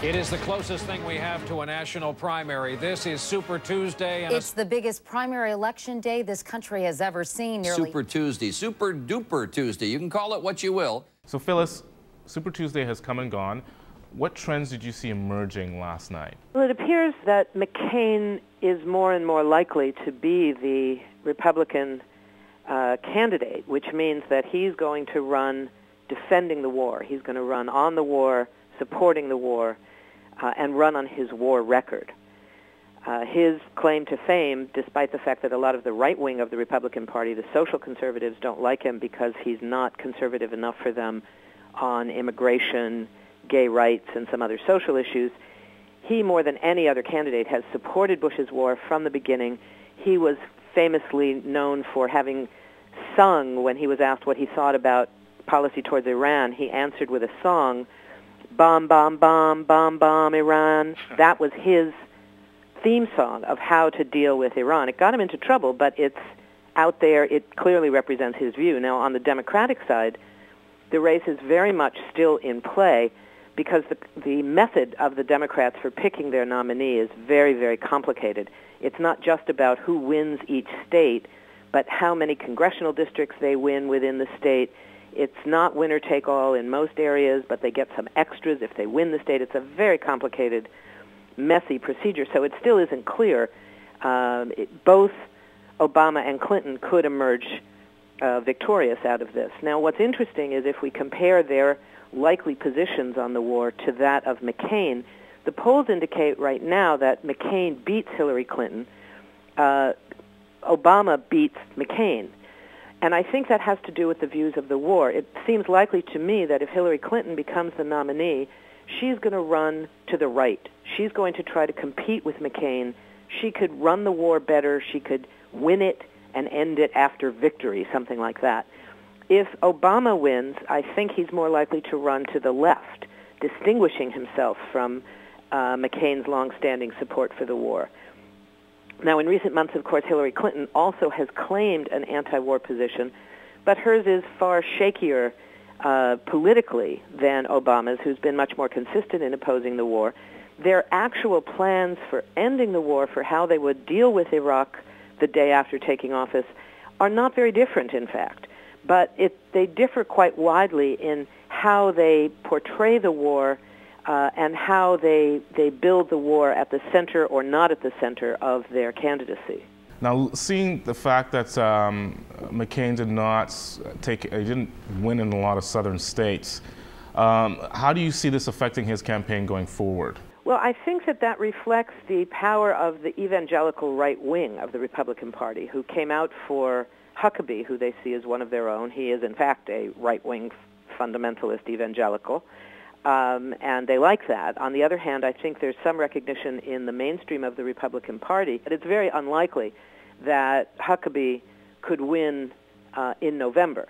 It is the closest thing we have to a national primary. This is Super Tuesday. And it's the biggest primary election day this country has ever seen. Super Tuesday, Super Duper Tuesday. You can call it what you will. So Phyllis, Super Tuesday has come and gone. What trends did you see emerging last night? Well, it appears that McCain is more and more likely to be the Republican candidate, which means that he's going to run defending the war. He's going to run on the war, supporting the war, and run on his war record. His claim to fame, despite the fact that a lot of the right wing of the Republican Party, the social conservatives, don't like him because he's not conservative enough for them on immigration, gay rights, and some other social issues, he, more than any other candidate, has supported Bush's war from the beginning. He was famously known for having sung when he was asked what he thought about policy towards Iran. He answered with a song, "Bomb, bomb, bomb, bomb, bomb, Iran." That was his theme song of how to deal with Iran. It got him into trouble, but it's out there. It clearly represents his view. Now, on the Democratic side, the race is very much still in play because the method of the Democrats for picking their nominee is very, very complicated. It's not just about who wins each state, but how many congressional districts they win within the state. It's not winner-take-all in most areas, but they get some extras if they win the state. It's a very complicated, messy procedure, so it still isn't clear. Both Obama and Clinton could emerge victorious out of this. Now, what's interesting is if we compare their likely positions on the war to that of McCain, the polls indicate right now that McCain beats Hillary Clinton, Obama beats McCain. And I think that has to do with the views of the war. It seems likely to me that if Hillary Clinton becomes the nominee, she's going to run to the right. She's going to try to compete with McCain. She could run the war better. She could win it and end it after victory, something like that. If Obama wins, I think he's more likely to run to the left, distinguishing himself from McCain's longstanding support for the war. Now, in recent months, of course, Hillary Clinton also has claimed an anti-war position, but hers is far shakier politically than Obama's, who's been much more consistent in opposing the war. Their actual plans for ending the war, for how they would deal with Iraq the day after taking office, are not very different, in fact. But they differ quite widely in how they portray the war and how they build the war at the center or not at the center of their candidacy. Now, seeing the fact that McCain didn't win in a lot of southern states, how do you see this affecting his campaign going forward? Well, I think that reflects the power of the evangelical right wing of the Republican Party, who came out for Huckabee, who they see as one of their own. He is, in fact, a right-wing fundamentalist evangelical, and they like that. On the other hand, I think there's some recognition in the mainstream of the Republican Party that it's very unlikely that Huckabee could win in November.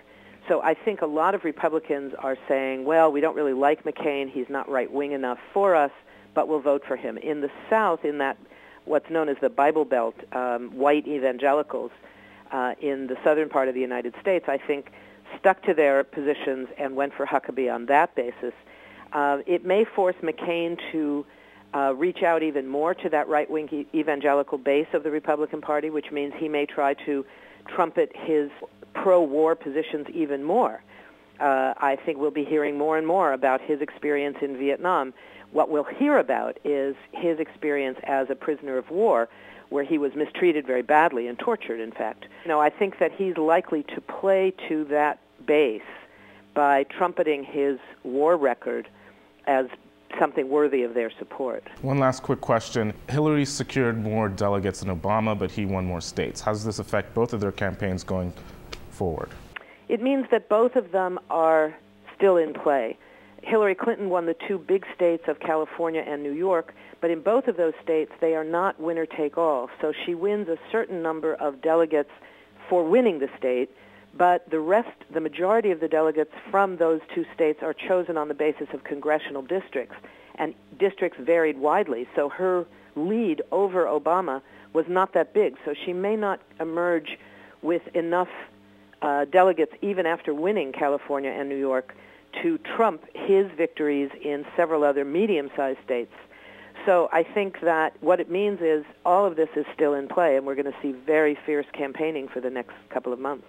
So I think a lot of Republicans are saying, well, we don't really like McCain, he's not right-wing enough for us, but we'll vote for him. In the South, in that what's known as the Bible Belt, white evangelicals in the southern part of the United States, I think, stuck to their positions and went for Huckabee on that basis. It may force McCain to reach out even more to that right-wing evangelical base of the Republican Party, which means he may try to trumpet his pro-war positions even more. I think we'll be hearing more and more about his experience in Vietnam. What we'll hear about is his experience as a prisoner of war, where he was mistreated very badly and tortured, in fact. I think that he's likely to play to that base by trumpeting his war record as something worthy of their support. One last quick question. Hillary secured more delegates than Obama, but he won more states. How does this affect both of their campaigns going forward? It means that both of them are still in play. Hillary Clinton won the two big states of California and New York, but in both of those states, they are not winner-take-all. So she wins a certain number of delegates for winning the state, but the majority of the delegates from those two states are chosen on the basis of congressional districts, and districts varied widely. So her lead over Obama was not that big, so she may not emerge with enough delegates, even after winning California and New York, to trump his victories in several other medium-sized states. So I think that what it means is all of this is still in play, and we're going to see very fierce campaigning for the next couple of months.